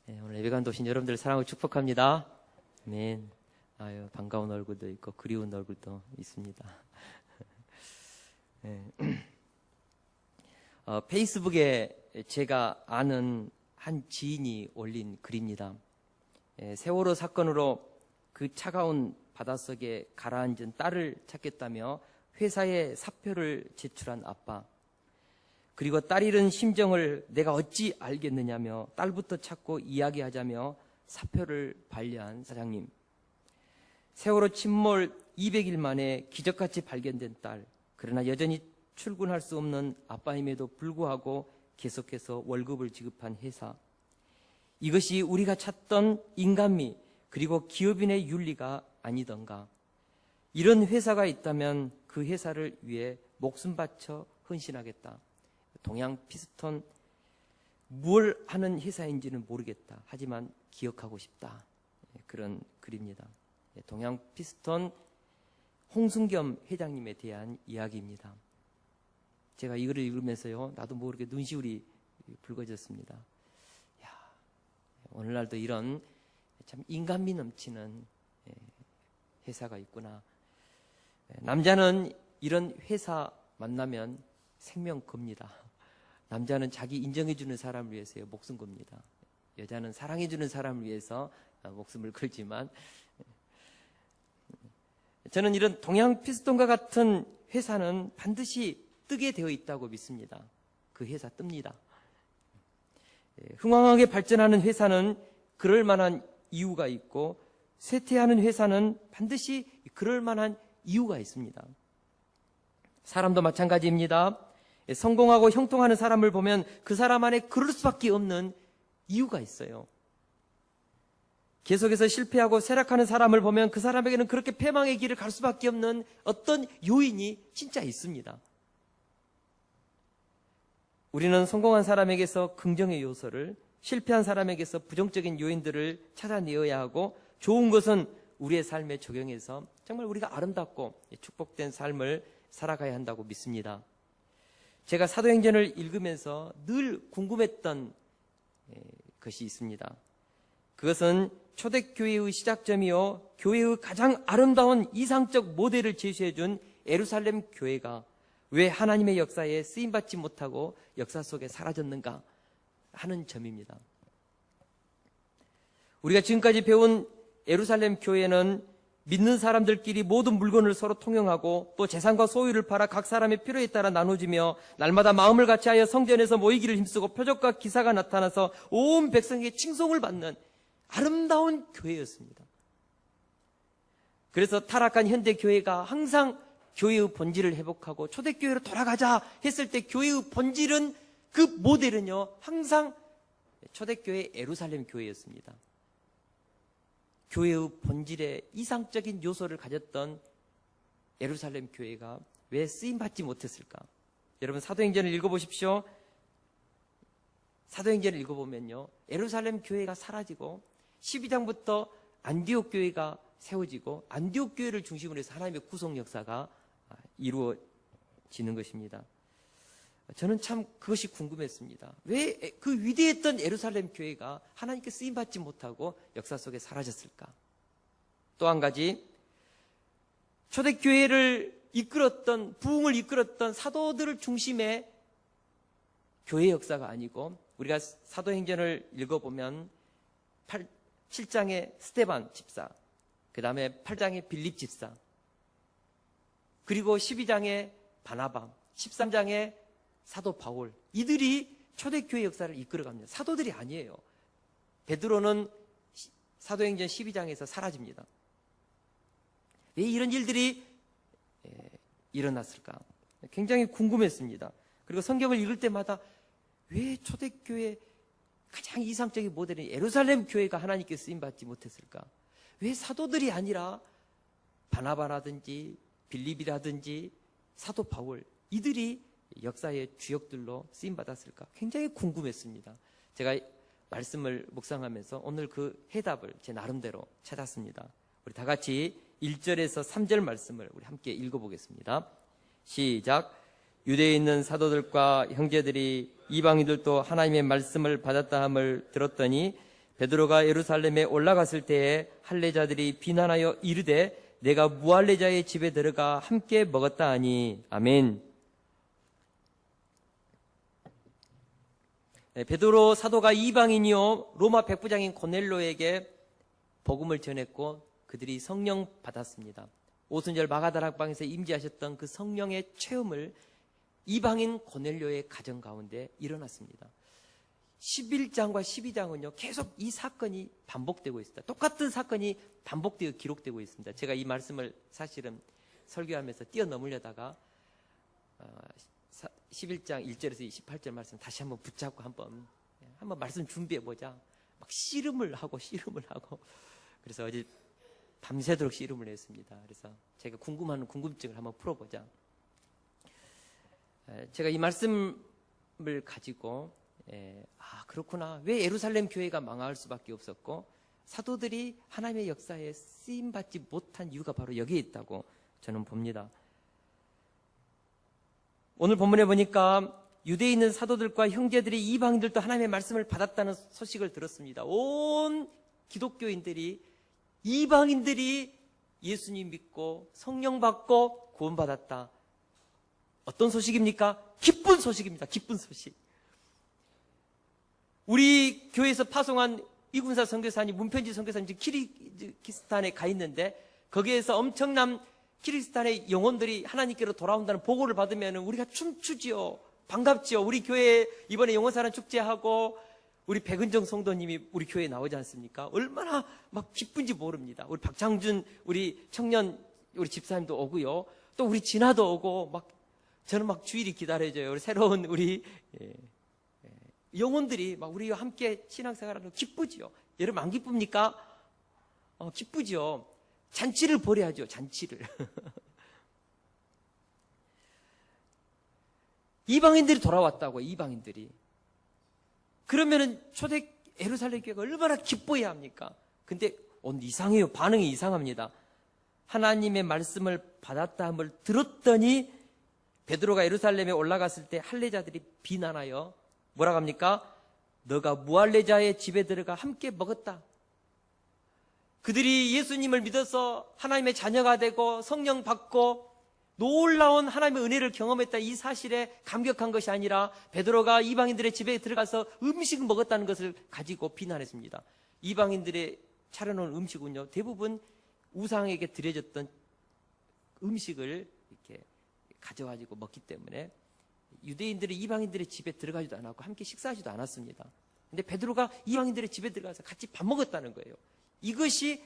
네, 오늘 예배관 오신 여러분들 사랑을 축복합니다. 아멘. 아유, 반가운 얼굴도 있고 그리운 얼굴도 있습니다. 네. 페이스북에 제가 아는 한 지인이 올린 글입니다. 세월호 사건으로 그 차가운 바닷속에 가라앉은 딸을 찾겠다며 회사에 사표를 제출한 아빠, 그리고 딸 잃은 심정을 내가 어찌 알겠느냐며 딸부터 찾고 이야기하자며 사표를 반려한 사장님, 세월호 침몰 200일 만에 기적같이 발견된 딸, 그러나 여전히 출근할 수 없는 아빠임에도 불구하고 계속해서 월급을 지급한 회사, 이것이 우리가 찾던 인간미 그리고 기업인의 윤리가 아니던가. 이런 회사가 있다면 그 회사를 위해 목숨 바쳐 헌신하겠다. 동양 피스톤, 뭘 하는 회사인지는 모르겠다. 하지만 기억하고 싶다. 그런 글입니다. 동양 피스톤 홍승겸 회장님에 대한 이야기입니다. 제가 이 글을 읽으면서요, 나도 모르게 눈시울이 붉어졌습니다. 야, 오늘날도 이런 참 인간미 넘치는 회사가 있구나. 남자는 이런 회사 만나면 생명 겁니다. 남자는 자기 인정해주는 사람을 위해서 목숨 겁니다. 여자는 사랑해주는 사람을 위해서 목숨을 걸지만, 저는 이런 동양 피스톤과 같은 회사는 반드시 뜨게 되어 있다고 믿습니다. 그 회사 뜹니다. 흥황하게 발전하는 회사는 그럴 만한 이유가 있고, 쇠퇴하는 회사는 반드시 그럴 만한 이유가 있습니다. 사람도 마찬가지입니다. 성공하고 형통하는 사람을 보면 그 사람 안에 그럴 수밖에 없는 이유가 있어요. 계속해서 실패하고 쇠락하는 사람을 보면 그 사람에게는 그렇게 패망의 길을 갈 수밖에 없는 어떤 요인이 진짜 있습니다. 우리는 성공한 사람에게서 긍정의 요소를, 실패한 사람에게서 부정적인 요인들을 찾아내어야 하고, 좋은 것은 우리의 삶에 적용해서 정말 우리가 아름답고 축복된 삶을 살아가야 한다고 믿습니다. 제가 사도행전을 읽으면서 늘 궁금했던 것이 있습니다. 그것은 초대교회의 시작점이요, 교회의 가장 아름다운 이상적 모델을 제시해준 예루살렘 교회가 왜 하나님의 역사에 쓰임받지 못하고 역사 속에 사라졌는가 하는 점입니다. 우리가 지금까지 배운 예루살렘 교회는 믿는 사람들끼리 모든 물건을 서로 통용하고 또 재산과 소유를 팔아 각 사람의 필요에 따라 나눠주며 날마다 마음을 같이하여 성전에서 모이기를 힘쓰고 표적과 기사가 나타나서 온 백성에게 칭송을 받는 아름다운 교회였습니다. 그래서 타락한 현대 교회가 항상 교회의 본질을 회복하고 초대교회로 돌아가자 했을 때 교회의 본질은, 그 모델은요, 항상 초대교회 예루살렘 교회였습니다. 교회의 본질에 이상적인 요소를 가졌던 예루살렘 교회가 왜 쓰임받지 못했을까? 여러분 사도행전을 읽어보십시오. 사도행전을 읽어보면요, 예루살렘 교회가 사라지고 12장부터 안디옥 교회가 세워지고 안디옥 교회를 중심으로 해서 하나님의 구속 역사가 이루어지는 것입니다. 저는 참 그것이 궁금했습니다. 왜 그 위대했던 예루살렘 교회가 하나님께 쓰임받지 못하고 역사 속에 사라졌을까? 또 한 가지, 초대교회를 이끌었던, 부흥을 이끌었던 사도들을 중심의 교회 역사가 아니고, 우리가 사도행전을 읽어보면 7장의 스데반 집사, 그 다음에 8장의 빌립 집사, 그리고 12장의 바나바, 13장의 사도 바울, 이들이 초대교회 역사를 이끌어갑니다. 사도들이 아니에요. 베드로는 사도행전 12장에서 사라집니다. 왜 이런 일들이 일어났을까? 굉장히 궁금했습니다. 그리고 성경을 읽을 때마다 왜 초대교회 가장 이상적인 모델인 예루살렘 교회가 하나님께 쓰임받지 못했을까? 왜 사도들이 아니라 바나바라든지 빌립이라든지 사도 바울, 이들이 역사의 주역들로 쓰임받았을까? 굉장히 궁금했습니다. 제가 말씀을 묵상하면서 오늘 그 해답을 제 나름대로 찾았습니다. 우리 다 같이 1절에서 3절 말씀을 우리 함께 읽어보겠습니다. 시작. 유대에 있는 사도들과 형제들이 이방인들도 하나님의 말씀을 받았다 함을 들었더니 베드로가 예루살렘에 올라갔을 때에 할례자들이 비난하여 이르되 내가 무할례자의 집에 들어가 함께 먹었다 하니. 아멘. 베드로 사도가 이방인이요 로마 백부장인 고넬로에게 복음을 전했고 그들이 성령 받았습니다. 오순절 마가다락방에서 임재하셨던 그 성령의 체험을 이방인 고넬로의 가정 가운데 일어났습니다. 11장과 12장은요 계속 이 사건이 반복되고 있습니다. 똑같은 사건이 반복되어 기록되고 있습니다. 제가 이 말씀을 사실은 설교하면서 뛰어넘으려다가 11장 1절에서 28절 말씀 다시 한번 붙잡고 한번 말씀 준비해보자. 막 씨름을 하고 그래서 어제 밤새도록 씨름을 했습니다. 그래서 제가 궁금한 궁금증을 한번 풀어보자. 제가 이 말씀을 가지고 그렇구나. 왜 예루살렘 교회가 망할 수밖에 없었고 사도들이 하나님의 역사에 쓰임받지 못한 이유가 바로 여기에 있다고 저는 봅니다. 오늘 본문에 보니까 유대에 있는 사도들과 형제들이 이방인들도 하나님의 말씀을 받았다는 소식을 들었습니다. 온 기독교인들이 이방인들이 예수님 믿고 성령 받고 구원받았다. 어떤 소식입니까? 기쁜 소식입니다. 기쁜 소식. 우리 교회에서 파송한 이군사 선교사님, 문편지 선교사님 지금 키르기스탄에 가 있는데 거기에서 엄청난 키르기스탄의 영혼들이 하나님께로 돌아온다는 보고를 받으면 우리가 춤추지요. 반갑지요. 우리 교회에 이번에 영혼사랑 축제하고 우리 백은정 성도님이 우리 교회에 나오지 않습니까? 얼마나 막 기쁜지 모릅니다. 우리 박창준 우리 청년 우리 집사님도 오고요. 또 우리 진아도 오고 막 저는 막 주일이 기다려져요. 우리 새로운 우리 영혼들이 막 우리와 함께 신앙생활하는 거 기쁘지요. 여러분 안 기쁩니까? 기쁘지요. 잔치를 벌여야죠. 잔치를. 이방인들이 돌아왔다고. 이방인들이. 그러면은 초대 예루살렘 교회가 얼마나 기뻐해야 합니까? 근데 오늘 이상해요. 반응이 이상합니다. 하나님의 말씀을 받았다함을 들었더니 베드로가 예루살렘에 올라갔을 때 할례자들이 비난하여 뭐라고 합니까? 너가 무할례자의 집에 들어가 함께 먹었다. 그들이 예수님을 믿어서 하나님의 자녀가 되고 성령 받고 놀라운 하나님의 은혜를 경험했다. 이 사실에 감격한 것이 아니라 베드로가 이방인들의 집에 들어가서 음식을 먹었다는 것을 가지고 비난했습니다. 이방인들의 차려놓은 음식은요 대부분 우상에게 드려졌던 음식을 이렇게 가져가지고 먹기 때문에 유대인들이 이방인들의 집에 들어가지도 않았고 함께 식사하지도 않았습니다. 근데 베드로가 이방인들의 집에 들어가서 같이 밥 먹었다는 거예요. 이것이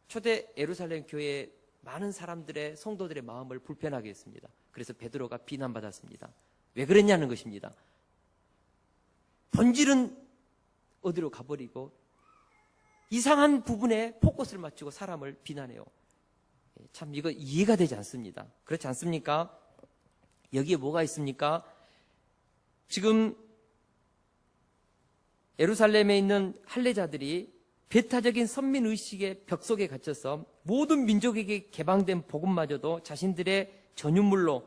초대 예루살렘 교회의 많은 사람들의 성도들의 마음을 불편하게 했습니다. 그래서 베드로가 비난받았습니다. 왜 그랬냐는 것입니다. 본질은 어디로 가버리고 이상한 부분에 포커스를 맞추고 사람을 비난해요. 참 이거 이해가 되지 않습니다. 그렇지 않습니까? 여기에 뭐가 있습니까? 지금 예루살렘에 있는 할례자들이 배타적인 선민의식의 벽 속에 갇혀서 모든 민족에게 개방된 복음마저도 자신들의 전유물로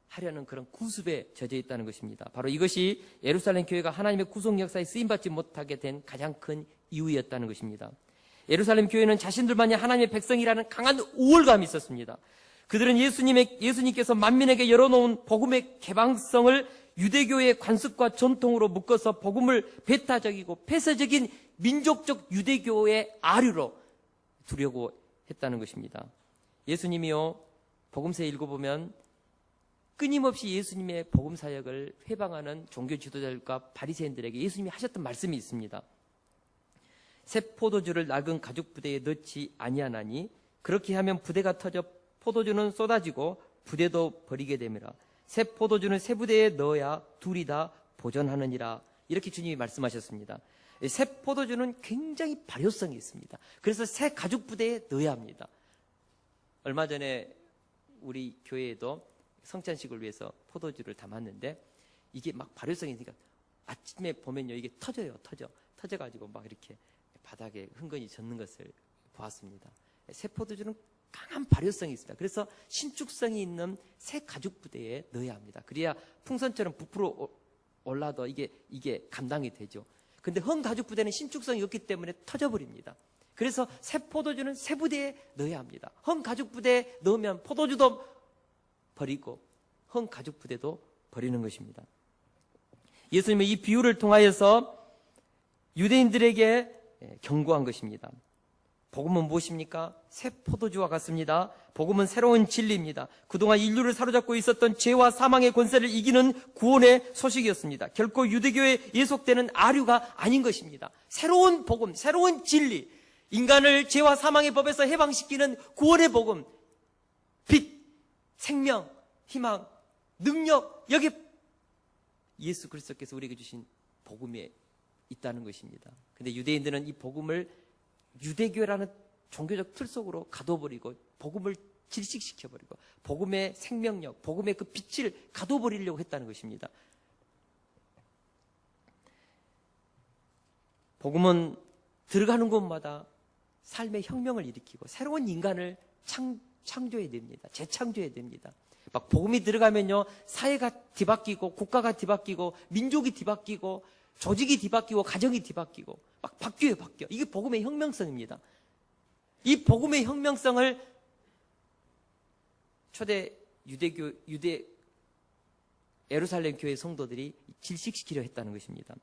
하려는 그런 구습에 젖어 있다는 것입니다. 바로 이것이 예루살렘 교회가 하나님의 구속 역사에 쓰임받지 못하게 된 가장 큰 이유였다는 것입니다. 예루살렘 교회는 자신들만이 하나님의 백성이라는 강한 우월감이 있었습니다. 그들은 예수님께서 만민에게 열어놓은 복음의 개방성을 유대교의 관습과 전통으로 묶어서 복음을 배타적이고 폐쇄적인 민족적 유대교의 아류로 두려고 했다는 것입니다. 예수님이요, 복음서에 읽어보면 끊임없이 예수님의 복음 사역을 회방하는 종교 지도자들과 바리새인들에게 예수님이 하셨던 말씀이 있습니다. 새 포도주를 낡은 가죽 부대에 넣지 아니하나니 그렇게 하면 부대가 터져 포도주는 쏟아지고 부대도 버리게 됨이라. 새 포도주는 새 부대에 넣어야 둘이 다 보존하느니라. 이렇게 주님이 말씀하셨습니다. 새 포도주는 굉장히 발효성이 있습니다. 그래서 새 가죽 부대에 넣어야 합니다. 얼마 전에 우리 교회에도 성찬식을 위해서 포도주를 담았는데 이게 막 발효성이 있으니까 아침에 보면요 이게 터져가지고 막 이렇게 바닥에 흥건히 젖는 것을 보았습니다. 새 포도주는 강한 발효성이 있습니다. 그래서 신축성이 있는 새 가죽 부대에 넣어야 합니다. 그래야 풍선처럼 부풀어 올라도 이게 감당이 되죠. 근데 헌가죽 부대는 신축성이 없기 때문에 터져버립니다. 그래서 새 포도주는 새 부대에 넣어야 합니다. 헌가죽 부대에 넣으면 포도주도 버리고 헌가죽 부대도 버리는 것입니다. 예수님은 이 비유를 통하여서 유대인들에게 경고한 것입니다. 복음은 무엇입니까? 새 포도주와 같습니다. 복음은 새로운 진리입니다. 그동안 인류를 사로잡고 있었던 죄와 사망의 권세를 이기는 구원의 소식이었습니다. 결코 유대교에 예속되는 아류가 아닌 것입니다. 새로운 복음, 새로운 진리, 인간을 죄와 사망의 법에서 해방시키는 구원의 복음, 빛, 생명, 희망, 능력, 여기 예수 그리스도께서 우리에게 주신 복음에 있다는 것입니다. 근데 유대인들은 이 복음을 유대교라는 종교적 틀 속으로 가둬버리고 복음을 질식시켜버리고 복음의 생명력, 복음의 그 빛을 가둬버리려고 했다는 것입니다. 복음은 들어가는 곳마다 삶의 혁명을 일으키고 새로운 인간을 창조해야 됩니다. 재창조해야 됩니다. 막 복음이 들어가면요, 사회가 뒤바뀌고 국가가 뒤바뀌고 민족이 뒤바뀌고 조직이 뒤바뀌고 가정이 뒤바뀌고 막 바뀌어요. 이게 복음의 혁명성입니다. 이 복음의 혁명성을 초대 유대 예루살렘 교회 성도들이 질식시키려 했다는 것입니다.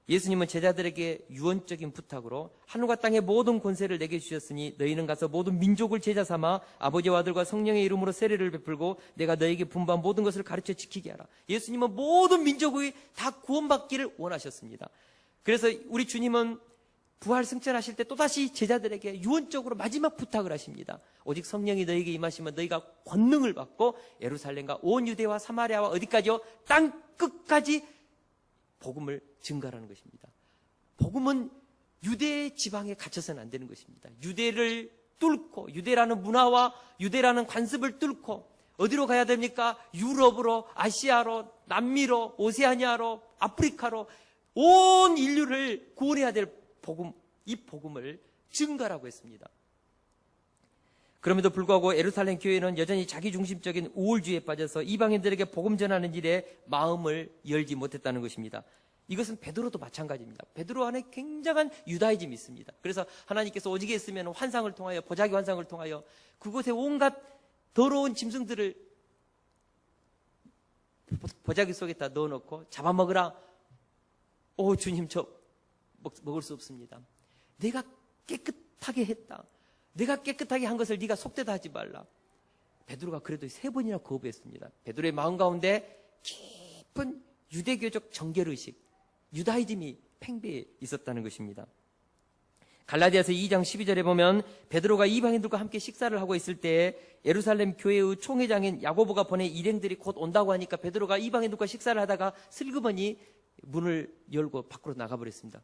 예수님은 제자들에게 유언적인 부탁으로 하늘과 땅의 모든 권세를 내게 주셨으니 너희는 가서 모든 민족을 제자 삼아 아버지와 아들과 성령의 이름으로 세례를 베풀고 내가 너에게 분부한 모든 것을 가르쳐 지키게 하라. 예수님은 모든 민족이 다 구원받기를 원하셨습니다. 그래서 우리 주님은 부활 승천하실 때 또다시 제자들에게 유언적으로 마지막 부탁을 하십니다. 오직 성령이 너에게 임하시면 너희가 권능을 받고 예루살렘과 온 유대와 사마리아와 어디까지요? 땅 끝까지 복음을 증가하는 것입니다. 복음은 유대 지방에 갇혀서는 안 되는 것입니다. 유대를 뚫고 유대라는 문화와 유대라는 관습을 뚫고 어디로 가야 됩니까? 유럽으로, 아시아로, 남미로, 오세아니아로, 아프리카로 온 인류를 구원해야 될 복음, 이 복음을 증가라고 했습니다. 그럼에도 불구하고 예루살렘 교회는 여전히 자기중심적인 우월주의에 빠져서 이방인들에게 복음 전하는 일에 마음을 열지 못했다는 것입니다. 이것은 베드로도 마찬가지입니다. 베드로 안에 굉장한 유다이즘이 있습니다. 그래서 하나님께서 오직에 있으면 환상을 통하여, 보자기 환상을 통하여 그곳에 온갖 더러운 짐승들을 보자기 속에다 넣어놓고 잡아먹으라. 오 주님, 저 먹을 수 없습니다. 내가 깨끗하게 했다. 내가 깨끗하게 한 것을 네가 속되다 하지 말라. 베드로가 그래도 3번이나 거부했습니다. 베드로의 마음 가운데 깊은 유대교적 정결의식, 유다이즘이 팽배해 있었다는 것입니다. 갈라디아서 2장 12절에 보면 베드로가 이방인들과 함께 식사를 하고 있을 때 예루살렘 교회의 총회장인 야고보가 보낸 일행들이 곧 온다고 하니까 베드로가 이방인들과 식사를 하다가 슬그머니 문을 열고 밖으로 나가버렸습니다.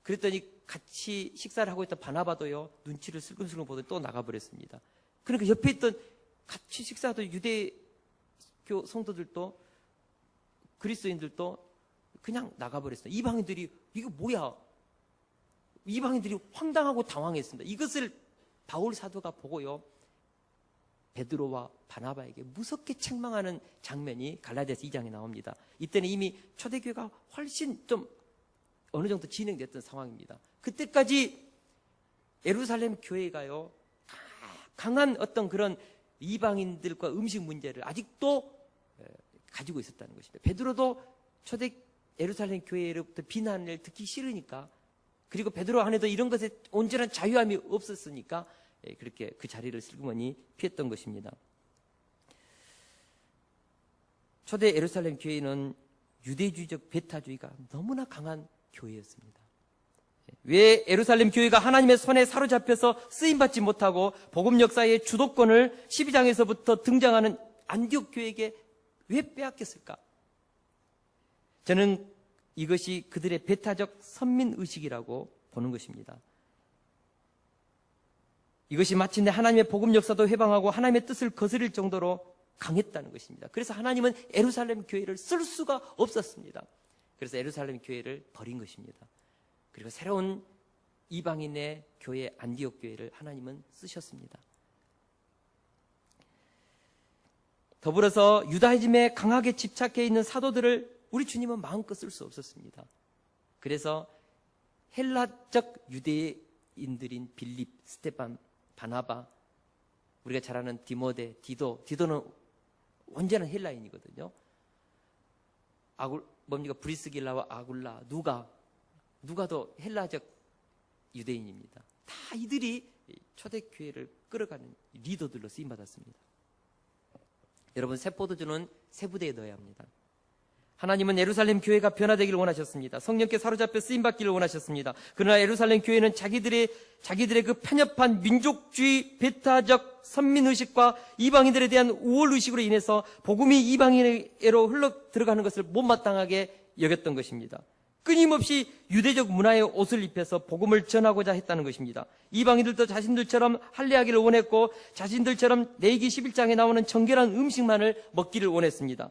그랬더니 같이 식사를 하고 있던 바나바도요, 눈치를 슬금슬금 보더니 또 나가버렸습니다. 그러니까 옆에 있던 같이 식사하던 유대교 성도들도 그리스도인들도 그냥 나가버렸습니다. 이방인들이 이거 뭐야? 이방인들이 황당하고 당황했습니다. 이것을 바울 사도가 보고요, 베드로와 바나바에게 무섭게 책망하는 장면이 갈라디아서 2장에 나옵니다. 이때는 이미 초대교회가 훨씬 좀 어느 정도 진행됐던 상황입니다. 그때까지 예루살렘 교회가요, 강한 어떤 그런 이방인들과 음식 문제를 아직도 가지고 있었다는 것입니다. 베드로도 초대 예루살렘 교회로부터 비난을 듣기 싫으니까, 그리고 베드로 안에도 이런 것에 온전한 자유함이 없었으니까 그렇게 그 자리를 슬그머니 피했던 것입니다. 초대 예루살렘 교회는 유대주의적 배타주의가 너무나 강한 교회였습니다. 왜 예루살렘 교회가 하나님의 손에 사로잡혀서 쓰임받지 못하고 복음 역사의 주도권을 12장에서부터 등장하는 안디옥 교회에게 왜 빼앗겼을까? 저는 이것이 그들의 배타적 선민의식이라고 보는 것입니다. 이것이 마침내 하나님의 복음 역사도 회방하고 하나님의 뜻을 거스릴 정도로 강했다는 것입니다. 그래서 하나님은 예루살렘 교회를 쓸 수가 없었습니다. 그래서 예루살렘 교회를 버린 것입니다. 그리고 새로운 이방인의 교회 안디옥 교회를 하나님은 쓰셨습니다. 더불어서 유다이즘에 강하게 집착해 있는 사도들을 우리 주님은 마음껏 쓸 수 없었습니다. 그래서 헬라적 유대인들인 빌립, 스테반, 바나바, 우리가 잘 아는 디모데, 디도는 완전한 헬라인이거든요. 브리스길라와 아굴라, 누가도 헬라적 유대인입니다. 다 이들이 초대교회를 끌어가는 리더들로 쓰임받았습니다. 여러분, 새 포도주는 새 부대에 넣어야 합니다. 하나님은 예루살렘 교회가 변화되기를 원하셨습니다. 성령께 사로잡혀 쓰임받기를 원하셨습니다. 그러나 예루살렘 교회는 자기들의 그 편협한 민족주의, 배타적 선민의식과 이방인들에 대한 우월의식으로 인해서 복음이 이방인에게로 흘러 들어가는 것을 못마땅하게 여겼던 것입니다. 끊임없이 유대적 문화의 옷을 입혀서 복음을 전하고자 했다는 것입니다. 이방인들도 자신들처럼 할례하기를 원했고 자신들처럼 레위기 11장에 나오는 정결한 음식만을 먹기를 원했습니다.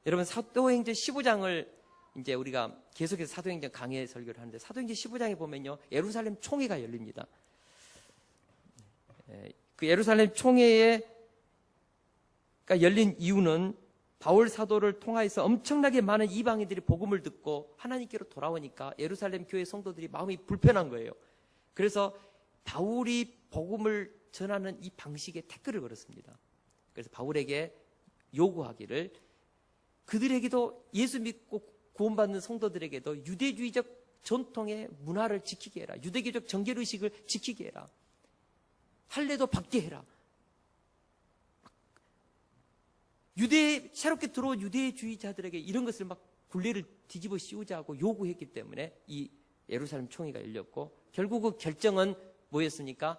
여러분, 사도행전 15장을 이제 우리가 계속해서 사도행전 강해 설교를 하는데, 사도행전 15장에 보면요, 예루살렘 총회가 열립니다. 그 예루살렘 총회가 열린 이유는 바울 사도를 통하여서 엄청나게 많은 이방인들이 복음을 듣고 하나님께로 돌아오니까 예루살렘 교회 성도들이 마음이 불편한 거예요. 그래서 바울이 복음을 전하는 이 방식에 태클을 걸었습니다. 그래서 바울에게 요구하기를, 그들에게도 예수 믿고 구원받는 성도들에게도 유대주의적 전통의 문화를 지키게 해라. 유대교적 정결의식을 지키게 해라. 할례도 받게 해라. 새롭게 들어온 유대주의자들에게 이런 것을 막 굴레를 뒤집어 씌우자고 요구했기 때문에 이 예루살렘 총회가 열렸고, 결국 그 결정은 뭐였습니까?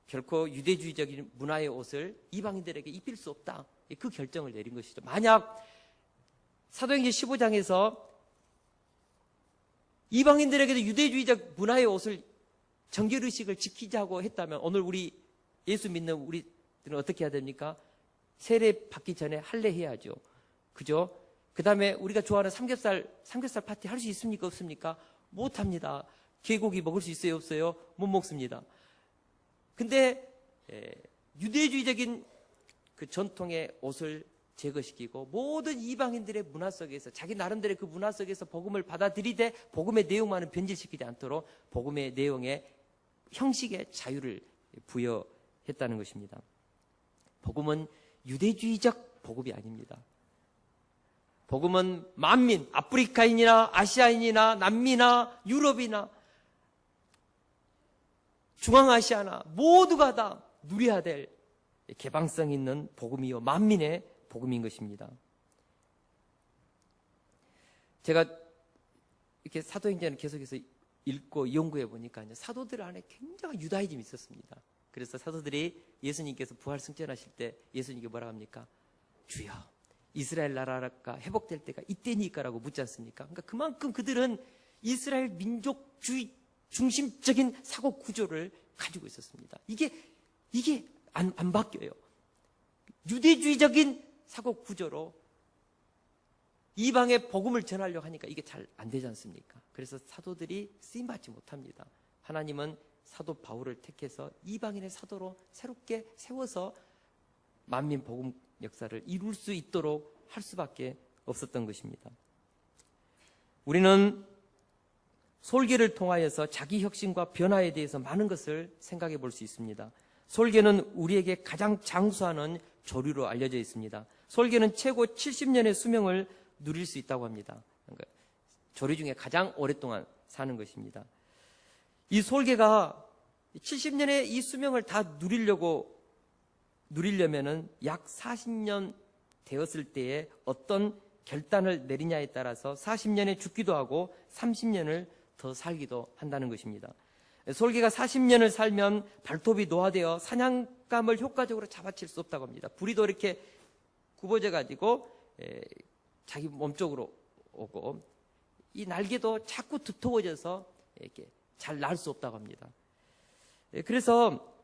결코 유대주의적인 문화의 옷을 이방인들에게 입힐 수 없다. 그 결정을 내린 것이죠. 만약 사도행전 15장에서 이방인들에게도 유대주의적 문화의 옷을, 정결의식을 지키자고 했다면 오늘 우리 예수 믿는 우리들은 어떻게 해야 됩니까? 세례 받기 전에 할례해야죠. 그죠? 그 다음에 우리가 좋아하는 삼겹살 파티 할 수 있습니까? 없습니까? 못합니다. 개고기 먹을 수 있어요? 없어요? 못 먹습니다. 근데 유대주의적인 그 전통의 옷을 제거시키고 모든 이방인들의 문화 속에서 자기 나름대로의 그 문화 속에서 복음을 받아들이되 복음의 내용만은 변질시키지 않도록 복음의 내용의 형식의 자유를 부여했다는 것입니다. 복음은 유대주의적 복음이 아닙니다. 복음은 만민, 아프리카인이나 아시아인이나 남미나 유럽이나 중앙아시아나 모두가 다 누려야 될 개방성 있는 복음이요, 만민의 복음인 것입니다. 제가 이렇게 사도행전을 계속해서 읽고 연구해 보니까 사도들 안에 굉장한 유다이즘이 있었습니다. 그래서 사도들이 예수님께서 부활 승천하실 때 예수님께 뭐라 합니까? 주여, 이스라엘 나라가 회복될 때가 이때니까라고 묻지 않습니까? 그러니까 그만큼 그들은 이스라엘 민족주의 중심적인 사고 구조를 가지고 있었습니다. 이게 안 바뀌어요. 유대주의적인 사고 구조로 이방의 복음을 전하려고 하니까 이게 잘 안 되지 않습니까? 그래서 사도들이 쓰임받지 못합니다. 하나님은 사도 바울을 택해서 이방인의 사도로 새롭게 세워서 만민 복음 역사를 이룰 수 있도록 할 수밖에 없었던 것입니다. 우리는 솔개를 통하여서 자기 혁신과 변화에 대해서 많은 것을 생각해 볼 수 있습니다. 솔개는 우리에게 가장 장수하는 조류로 알려져 있습니다. 솔개는 최고 70년의 수명을 누릴 수 있다고 합니다. 그러니까 조류 중에 가장 오랫동안 사는 것입니다. 이 솔개가 70년의 이 수명을 다 누리려면은 약 40년 되었을 때에 어떤 결단을 내리냐에 따라서 40년에 죽기도 하고 30년을 더 살기도 한다는 것입니다. 솔개가 40년을 살면 발톱이 노화되어 사냥감을 효과적으로 잡아칠 수 없다고 합니다. 부리도 이렇게 굽어져 가지고 자기 몸쪽으로 오고, 이 날개도 자꾸 두터워져서 이렇게 잘 날 수 없다고 합니다. 그래서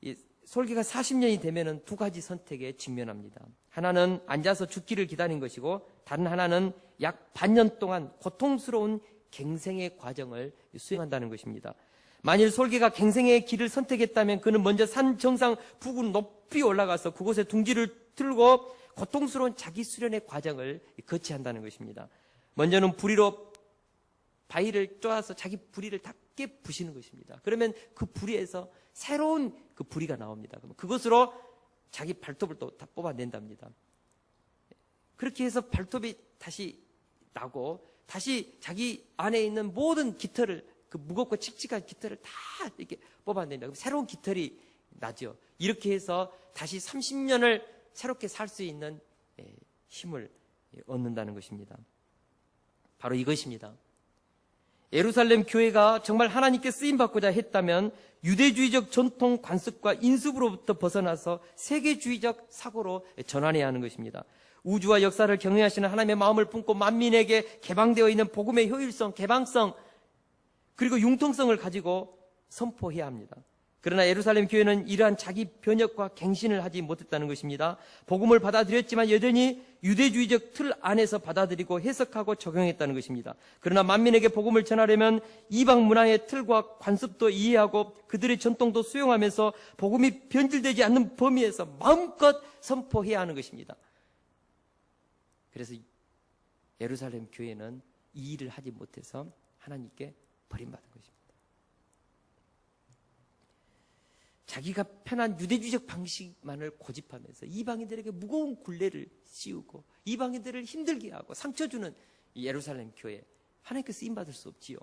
이 솔개가 40년이 되면은 두 가지 선택에 직면합니다. 하나는 앉아서 죽기를 기다린 것이고, 다른 하나는 약 반년 동안 고통스러운 갱생의 과정을 수행한다는 것입니다. 만일 솔개가 갱생의 길을 선택했다면 그는 먼저 산 정상 북으로 높이 올라가서 그곳에 둥지를 틀고 고통스러운 자기 수련의 과정을 거치한다는 것입니다. 먼저는 부리로 바위를 쪼아서 자기 부리를 닿게 부시는 것입니다. 그러면 그 부리에서 새로운 그 부리가 나옵니다. 그것으로 자기 발톱을 또 다 뽑아낸답니다. 그렇게 해서 발톱이 다시 나고 다시 자기 안에 있는 모든 깃털을, 그 무겁고 칙칙한 깃털을 다 이렇게 뽑아낸다. 그럼 새로운 깃털이 나죠. 이렇게 해서 다시 30년을 새롭게 살 수 있는 힘을 얻는다는 것입니다. 바로 이것입니다. 예루살렘 교회가 정말 하나님께 쓰임받고자 했다면 유대주의적 전통 관습과 인습으로부터 벗어나서 세계주의적 사고로 전환해야 하는 것입니다. 우주와 역사를 경영하시는 하나님의 마음을 품고 만민에게 개방되어 있는 복음의 효율성, 개방성, 그리고 융통성을 가지고 선포해야 합니다. 그러나 예루살렘 교회는 이러한 자기 변혁과 갱신을 하지 못했다는 것입니다. 복음을 받아들였지만 여전히 유대주의적 틀 안에서 받아들이고 해석하고 적용했다는 것입니다. 그러나 만민에게 복음을 전하려면 이방 문화의 틀과 관습도 이해하고 그들의 전통도 수용하면서 복음이 변질되지 않는 범위에서 마음껏 선포해야 하는 것입니다. 그래서 예루살렘 교회는 이 일을 하지 못해서 하나님께 버림받은 것입니다. 자기가 편한 유대주의적 방식만을 고집하면서 이방인들에게 무거운 굴레를 씌우고 이방인들을 힘들게 하고 상처 주는 이 예루살렘 교회, 하나님께 쓰임받을 수 없지요.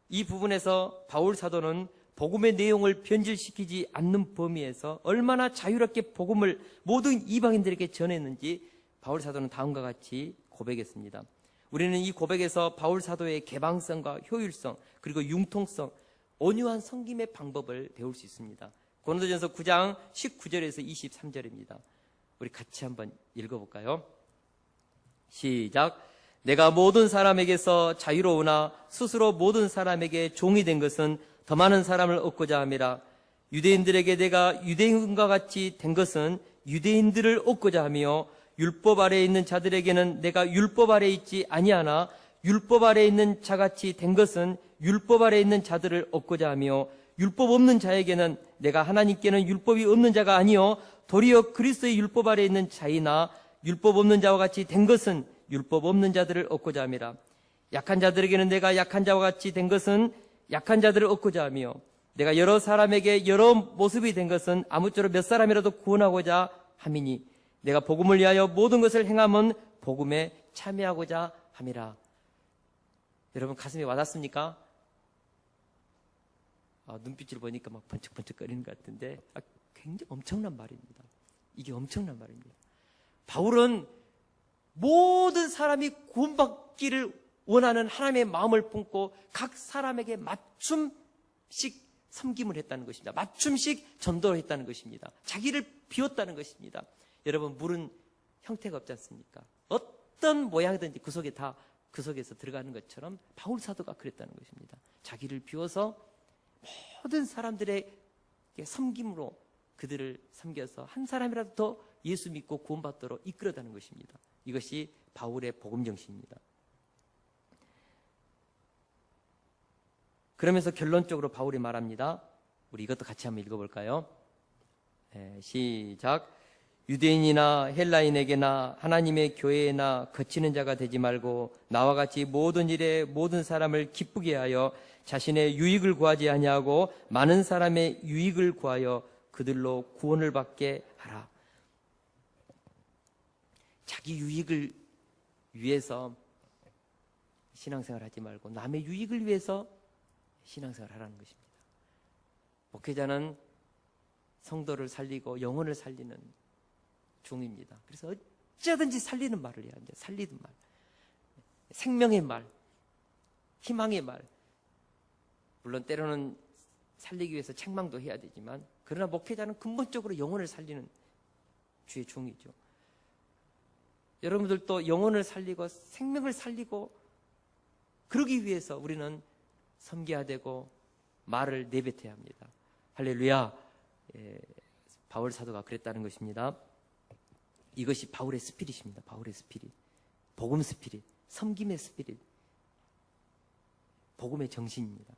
이 부분에서 바울 사도는 복음의 내용을 변질시키지 않는 범위에서 얼마나 자유롭게 복음을 모든 이방인들에게 전했는지 바울 사도는 다음과 같이 고백했습니다. 우리는 이 고백에서 바울 사도의 개방성과 효율성, 그리고 융통성, 온유한 섬김의 방법을 배울 수 있습니다. 고린도전서 9장 19절에서 23절입니다. 우리 같이 한번 읽어볼까요? 시작. 내가 모든 사람에게서 자유로우나 스스로 모든 사람에게 종이 된 것은 더 많은 사람을 얻고자 함이라. 유대인들에게 내가 유대인과 같이 된 것은 유대인들을 얻고자 하며 율법 아래에 있는 자들에게는 내가 율법 아래에 있지 아니하나 율법 아래에 있는 자같이 된 것은 율법 아래에 있는 자들을 얻고자 하며 율법 없는 자에게는 내가 하나님께는 율법이 없는 자가 아니요 도리어 그리스도의 율법 아래에 있는 자이나 율법 없는 자와 같이 된 것은 율법 없는 자들을 얻고자 함이라. 약한 자들에게는 내가 약한 자와 같이 된 것은 약한 자들을 얻고자 하며 내가 여러 사람에게 여러 모습이 된 것은 아무쪼록 몇 사람이라도 구원하고자 함이니 내가 복음을 위하여 모든 것을 행함은 복음에 참여하고자 함이라. 여러분 가슴에 와닿습니까? 눈빛을 보니까 막 번쩍번쩍거리는 것 같은데 굉장히 엄청난 말입니다. 이게 엄청난 말입니다. 바울은 모든 사람이 구원받기를 원하는 하나님의 마음을 품고 각 사람에게 맞춤식 섬김을 했다는 것입니다. 맞춤식 전도를 했다는 것입니다. 자기를 비웠다는 것입니다. 여러분 물은 형태가 없지 않습니까? 어떤 모양이든지 그 속에서 들어가는 것처럼 바울 사도가 그랬다는 것입니다. 자기를 비워서 모든 사람들의 섬김으로 그들을 섬겨서 한 사람이라도 더 예수 믿고 구원받도록 이끌어가는 것입니다. 이것이 바울의 복음 정신입니다. 그러면서 결론적으로 바울이 말합니다. 우리 이것도 같이 한번 읽어볼까요? 시작. 유대인이나 헬라인에게나 하나님의 교회에나 거치는 자가 되지 말고 나와 같이 모든 일에 모든 사람을 기쁘게 하여 자신의 유익을 구하지 아니하고 많은 사람의 유익을 구하여 그들로 구원을 받게 하라. 자기 유익을 위해서 신앙생활 하지 말고 남의 유익을 위해서 신앙생활 하라는 것입니다. 목회자는 성도를 살리고 영혼을 살리는 종입니다. 그래서 어쩌든지 살리는 말을 해야 합니다. 살리는 말, 생명의 말, 희망의 말. 물론 때로는 살리기 위해서 책망도 해야 되지만 그러나 목회자는 근본적으로 영혼을 살리는 주의 종이죠. 여러분들도 영혼을 살리고 생명을 살리고 그러기 위해서 우리는 섬겨야 되고 말을 내뱉어야 합니다. 할렐루야. 바울 사도가 그랬다는 것입니다. 이것이 바울의 스피릿입니다. 바울의 스피릿. 복음 스피릿. 섬김의 스피릿. 복음의 정신입니다.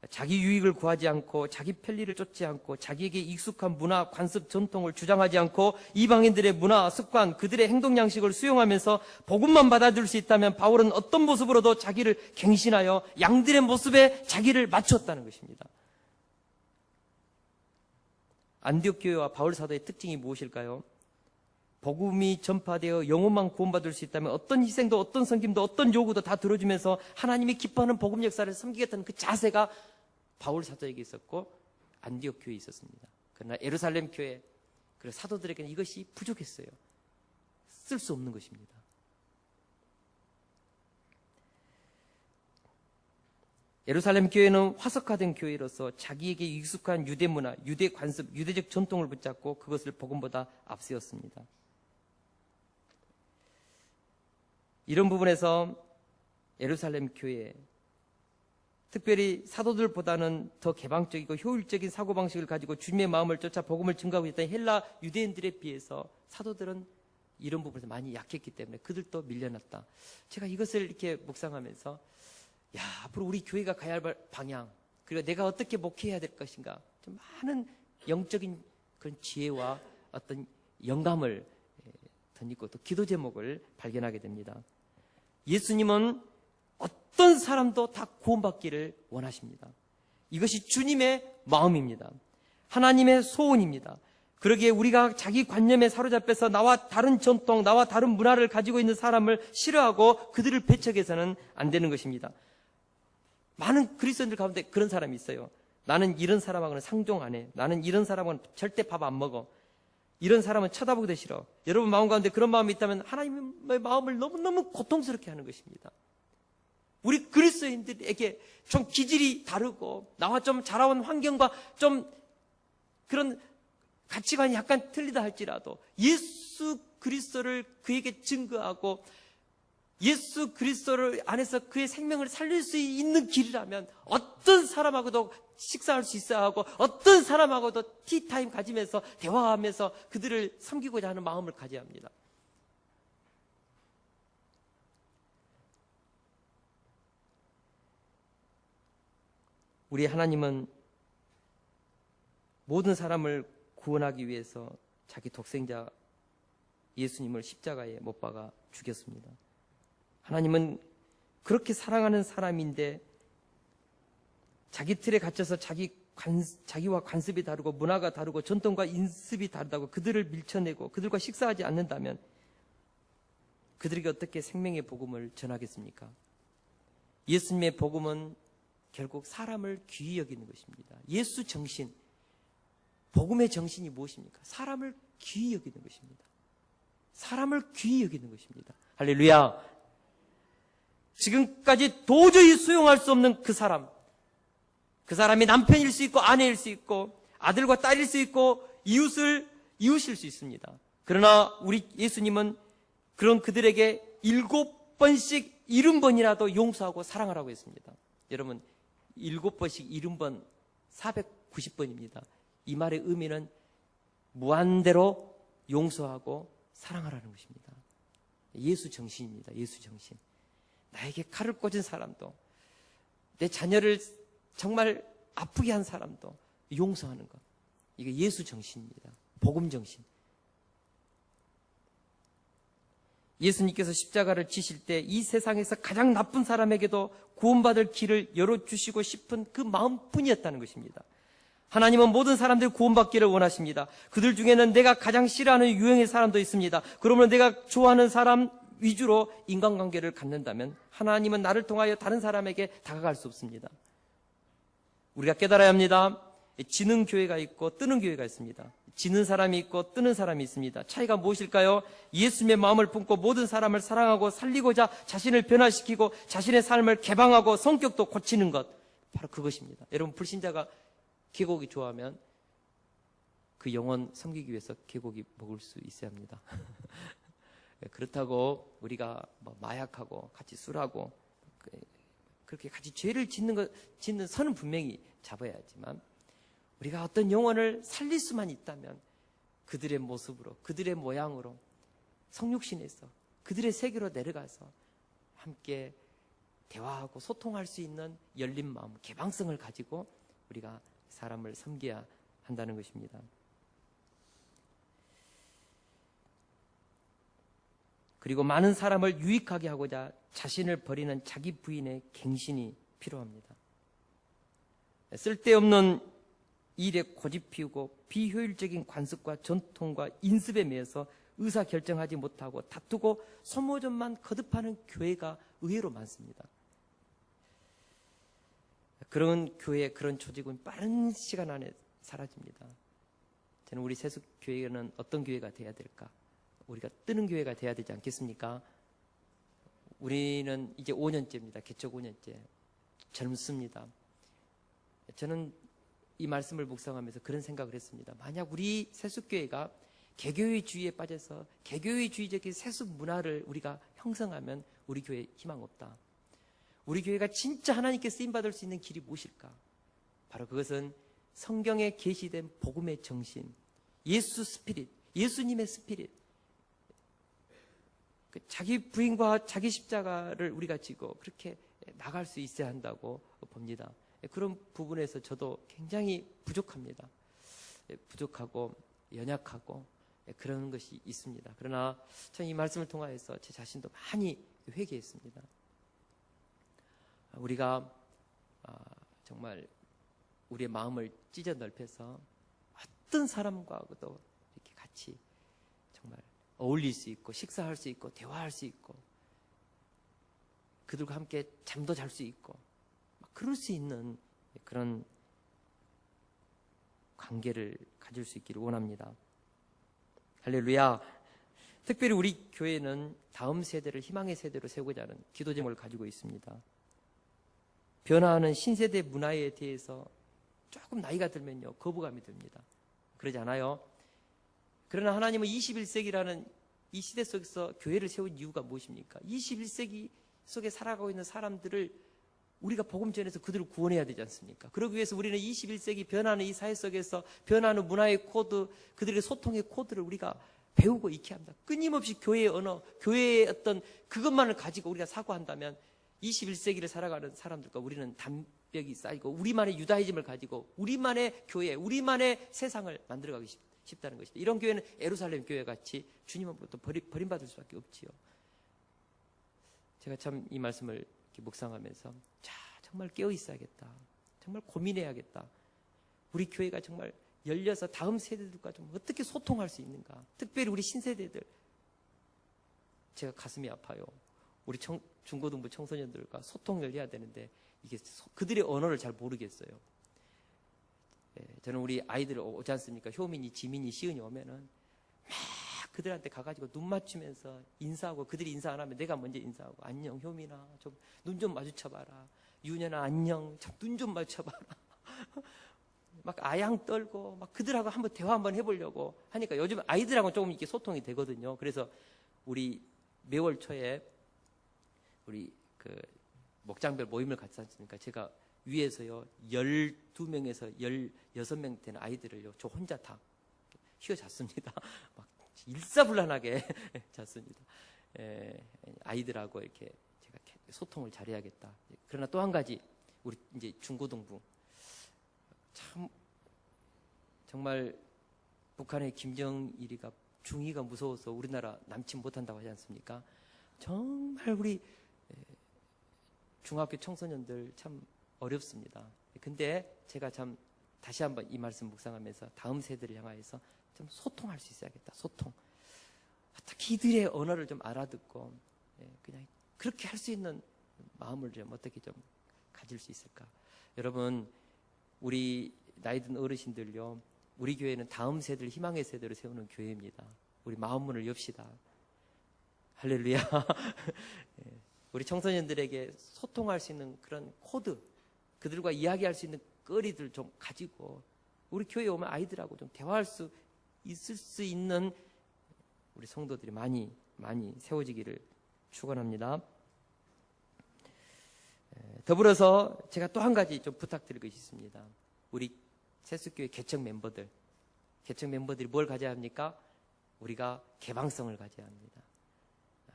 자기 유익을 구하지 않고 자기 편리를 쫓지 않고 자기에게 익숙한 문화, 관습, 전통을 주장하지 않고 이방인들의 문화, 습관, 그들의 행동 양식을 수용하면서 복음만 받아들일 수 있다면 바울은 어떤 모습으로도 자기를 갱신하여 양들의 모습에 자기를 맞췄다는 것입니다. 안디옥 교회와 바울 사도의 특징이 무엇일까요? 복음이 전파되어 영혼만 구원받을 수 있다면 어떤 희생도 어떤 섬김도 어떤 요구도 다 들어주면서 하나님이 기뻐하는 복음 역사를 섬기겠다는 그 자세가 바울 사도에게 있었고 안디옥 교회에 있었습니다. 그러나 예루살렘 교회 그리고 사도들에게는 이것이 부족했어요. 쓸 수 없는 것입니다. 예루살렘 교회는 화석화된 교회로서 자기에게 익숙한 유대 문화, 유대 관습, 유대적 전통을 붙잡고 그것을 복음보다 앞세웠습니다. 이런 부분에서 예루살렘 교회, 특별히 사도들보다는 더 개방적이고 효율적인 사고방식을 가지고 주님의 마음을 쫓아 복음을 증거하고 있던 헬라 유대인들에 비해서 사도들은 이런 부분에서 많이 약했기 때문에 그들도 밀려났다. 제가 이것을 이렇게 묵상하면서 앞으로 우리 교회가 가야 할 방향, 그리고 내가 어떻게 목회해야 될 것인가, 좀 많은 영적인 그런 지혜와 어떤 영감을 덧입고 또 기도 제목을 발견하게 됩니다. 예수님은 어떤 사람도 다 구원받기를 원하십니다. 이것이 주님의 마음입니다. 하나님의 소원입니다. 그러기에 우리가 자기 관념에 사로잡혀서 나와 다른 전통, 나와 다른 문화를 가지고 있는 사람을 싫어하고 그들을 배척해서는 안 되는 것입니다. 많은 그리스도인들 가운데 그런 사람이 있어요. 나는 이런 사람하고는 상종 안 해. 나는 이런 사람하고는 절대 밥 안 먹어. 이런 사람은 쳐다보기도 싫어. 여러분 마음 가운데 그런 마음이 있다면 하나님의 마음을 너무너무 고통스럽게 하는 것입니다. 우리 그리스도인들에게 좀 기질이 다르고 나와 좀 자라온 환경과 좀 그런 가치관이 약간 틀리다 할지라도 예수 그리스도를 그에게 증거하고 예수 그리스도를 안에서 그의 생명을 살릴 수 있는 길이라면 어떤 사람하고도 식사할 수 있어야 하고 어떤 사람하고도 티타임 가지면서 대화하면서 그들을 섬기고자 하는 마음을 가져야 합니다. 우리 하나님은 모든 사람을 구원하기 위해서 자기 독생자 예수님을 십자가에 못 박아 죽였습니다. 하나님은 그렇게 사랑하는 사람인데 자기 틀에 갇혀서 자기와 관습이 다르고 문화가 다르고 전통과 인습이 다르다고 그들을 밀쳐내고 그들과 식사하지 않는다면 그들에게 어떻게 생명의 복음을 전하겠습니까? 예수님의 복음은 결국 사람을 귀히 여기는 것입니다. 예수 정신, 복음의 정신이 무엇입니까? 사람을 귀히 여기는 것입니다. 사람을 귀히 여기는 것입니다. 할렐루야. 지금까지 도저히 수용할 수 없는 그 사람이 남편일 수 있고 아내일 수 있고 아들과 딸일 수 있고 이웃일 수 있습니다. 그러나 우리 예수님은 그런 그들에게 7번씩 70번이라도 용서하고 사랑하라고 했습니다. 여러분 7번씩 70번 490번입니다. 이 말의 의미는 무한대로 용서하고 사랑하라는 것입니다. 예수 정신입니다. 예수 정신. 나에게 칼을 꽂은 사람도 내 자녀를 정말 아프게 한 사람도 용서하는 것. 이게 예수 정신입니다. 복음 정신. 예수님께서 십자가를 지실 때 이 세상에서 가장 나쁜 사람에게도 구원받을 길을 열어주시고 싶은 그 마음뿐이었다는 것입니다. 하나님은 모든 사람들이 구원받기를 원하십니다. 그들 중에는 내가 가장 싫어하는 유형의 사람도 있습니다. 그러면 내가 좋아하는 사람 위주로 인간관계를 갖는다면 하나님은 나를 통하여 다른 사람에게 다가갈 수 없습니다. 우리가 깨달아야 합니다. 지는 교회가 있고 뜨는 교회가 있습니다. 지는 사람이 있고 뜨는 사람이 있습니다. 차이가 무엇일까요? 예수님의 마음을 품고 모든 사람을 사랑하고 살리고자 자신을 변화시키고 자신의 삶을 개방하고 성격도 고치는 것, 바로 그것입니다. 여러분 불신자가 개고기 좋아하면 그 영혼 섬기기 위해서 개고기 먹을 수 있어야 합니다. 그렇다고 우리가 마약하고 같이 술하고 그렇게 같이 죄를 짓는 선은 분명히 잡아야 하지만 우리가 어떤 영혼을 살릴 수만 있다면 그들의 모습으로, 그들의 모양으로 성육신에서 그들의 세계로 내려가서 함께 대화하고 소통할 수 있는 열린 마음, 개방성을 가지고 우리가 사람을 섬겨야 한다는 것입니다. 그리고 많은 사람을 유익하게 하고자 자신을 버리는 자기 부인의 갱신이 필요합니다. 쓸데없는 일에 고집 피우고 비효율적인 관습과 전통과 인습에 매여서 의사결정하지 못하고 다투고 소모전만 거듭하는 교회가 의외로 많습니다. 그런 교회, 그런 조직은 빠른 시간 안에 사라집니다. 저는 우리 세숫교회는 어떤 교회가 돼야 될까? 우리가 뜨는 교회가 돼야 되지 않겠습니까? 우리는 이제 5년째입니다. 개척 5년째. 젊습니다. 저는 이 말씀을 묵상하면서 그런 생각을 했습니다. 만약 우리 세숫교회가 개교회주의에 빠져서 개교회주의적인 세숫 문화를 우리가 형성하면 우리 교회에 희망 없다. 우리 교회가 진짜 하나님께 쓰임받을 수 있는 길이 무엇일까? 바로 그것은 성경에 계시된 복음의 정신, 예수 스피릿, 예수님의 스피릿, 자기 부인과 자기 십자가를 우리가 지고 그렇게 나갈 수 있어야 한다고 봅니다. 그런 부분에서 저도 굉장히 부족합니다. 부족하고 연약하고 그런 것이 있습니다. 그러나 참 이 말씀을 통하여서 제 자신도 많이 회개했습니다. 우리가 정말 우리의 마음을 찢어 넓혀서 어떤 사람과도 이렇게 같이 정말 어울릴 수 있고 식사할 수 있고 대화할 수 있고 그들과 함께 잠도 잘 수 있고 그럴 수 있는 그런 관계를 가질 수 있기를 원합니다. 할렐루야. 특별히 우리 교회는 다음 세대를 희망의 세대로 세우고자 하는 기도 제목을 가지고 있습니다. 변화하는 신세대 문화에 대해서 조금 나이가 들면요 거부감이 듭니다. 그러지 않아요? 그러나 하나님은 21세기라는 이 시대 속에서 교회를 세운 이유가 무엇입니까? 21세기 속에 살아가고 있는 사람들을 우리가 복음 전해서 그들을 구원해야 되지 않습니까? 그러기 위해서 우리는 21세기 변하는 이 사회 속에서 변하는 문화의 코드, 그들의 소통의 코드를 우리가 배우고 익혀야 합니다. 끊임없이 교회의 언어, 교회의 어떤 그것만을 가지고 우리가 사고한다면 21세기를 살아가는 사람들과 우리는 담벽이 쌓이고 우리만의 유다이즘을 가지고 우리만의 교회, 우리만의 세상을 만들어가기 쉽다는 것이다. 이런 교회는 예루살렘 교회 같이 주님으로부터 버림받을 수밖에 없지요. 제가 참 이 말씀을 이렇게 묵상하면서 정말 깨어 있어야겠다. 정말 고민해야겠다. 우리 교회가 정말 열려서 다음 세대들과 좀 어떻게 소통할 수 있는가. 특별히 우리 신세대들. 제가 가슴이 아파요. 우리 중고등부 청소년들과 소통을 해야 되는데 이게 그들의 언어를 잘 모르겠어요. 저는 우리 아이들 오지 않습니까? 효민이, 지민이, 시은이 오면은 막 그들한테 가가지고 눈 맞추면서 인사하고 그들이 인사 안 하면 내가 먼저 인사하고 안녕 효민아 좀 눈 좀 마주쳐봐라. 윤현아 안녕 참 눈 좀 마주쳐봐라. 막 아양 떨고 막 그들하고 한번 대화 한번 해보려고 하니까 요즘 아이들하고 조금 이렇게 소통이 되거든요. 그래서 우리 매월 초에 우리 그 목장별 모임을 같이 하니까 제가 위에서요 12명에서 16명 되는 아이들을요 저 혼자 다 휘어잤습니다. 막 일사불란하게 잤습니다. 아이들하고 이렇게 제가 소통을 잘해야겠다. 그러나 또 한 가지 우리 이제 중고등부 참 정말 북한의 김정일이가 중위가 무서워서 우리나라 남침 못한다고 하지 않습니까? 정말 우리 중학교 청소년들 참 어렵습니다. 근데 제가 참 다시 한번 이 말씀 묵상하면서 다음 세대를 향하여서 좀 소통할 수 있어야겠다. 소통. 어떻게 이들의 언어를 좀 알아듣고 그냥 그렇게 할 수 있는 마음을 좀 어떻게 좀 가질 수 있을까? 여러분 우리 나이든 어르신들요. 우리 교회는 다음 세대를 희망의 세대로 세우는 교회입니다. 우리 마음문을 엽시다. 할렐루야. 우리 청소년들에게 소통할 수 있는 그런 코드, 그들과 이야기할 수 있는 거리들 좀 가지고 우리 교회에 오면 아이들하고 좀 대화할 수 있을 수 있는 우리 성도들이 많이 세워지기를 축원합니다. 더불어서 제가 또 한 가지 좀 부탁드릴 것이 있습니다. 우리 세숫교회 개척 멤버들이 뭘 가져야 합니까? 우리가 개방성을 가져야 합니다.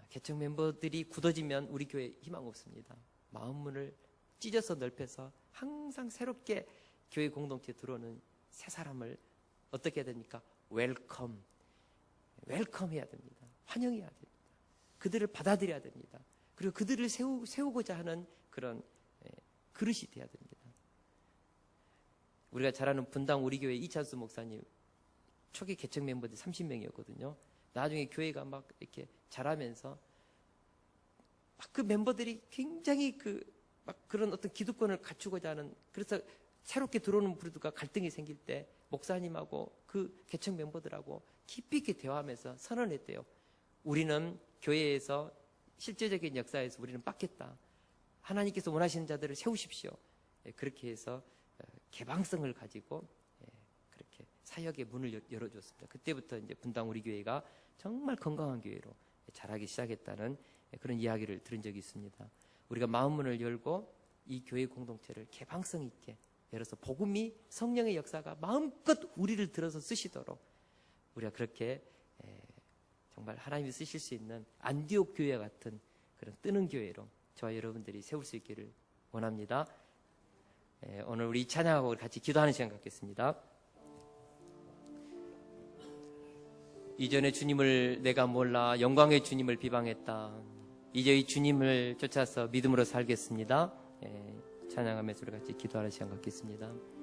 개척 멤버들이 굳어지면 우리 교회 희망 없습니다. 마음 문을 찢어서 넓혀서 항상 새롭게 교회 공동체에 들어오는 새 사람을 어떻게 해야 됩니까? 웰컴 해야 됩니다. 환영해야 됩니다. 그들을 받아들여야 됩니다. 그리고 그들을 세우고자 하는 그런 그릇이 돼야 됩니다. 우리가 잘 아는 분당 우리 교회 이찬수 목사님 초기 개척 멤버들 30명이었거든요. 나중에 교회가 막 이렇게 자라면서 막 그 멤버들이 굉장히 막 그런 어떤 기득권을 갖추고자 하는, 그래서 새롭게 들어오는 부류들과 갈등이 생길 때 목사님하고 그 개척 멤버들하고 깊이 있게 대화하면서 선언했대요. 우리는 교회에서 실제적인 역사에서 우리는 빡겠다. 하나님께서 원하시는 자들을 세우십시오. 그렇게 해서 개방성을 가지고 그렇게 사역의 문을 열어줬습니다. 그때부터 이제 분당 우리 교회가 정말 건강한 교회로 자라기 시작했다는 그런 이야기를 들은 적이 있습니다. 우리가 마음문을 열고 이 교회 공동체를 개방성 있게 열어서 복음이, 성령의 역사가 마음껏 우리를 들어서 쓰시도록 우리가 그렇게 정말 하나님이 쓰실 수 있는 안디옥 교회 같은 그런 뜨는 교회로 저와 여러분들이 세울 수 있기를 원합니다. 오늘 우리 찬양하고 같이 기도하는 시간 갖겠습니다. 이전에 주님을 내가 몰라 영광의 주님을 비방했다. 이제 이 주님을 쫓아서 믿음으로 살겠습니다. 찬양하면서 우리 같이 기도하는 시간 갖겠습니다.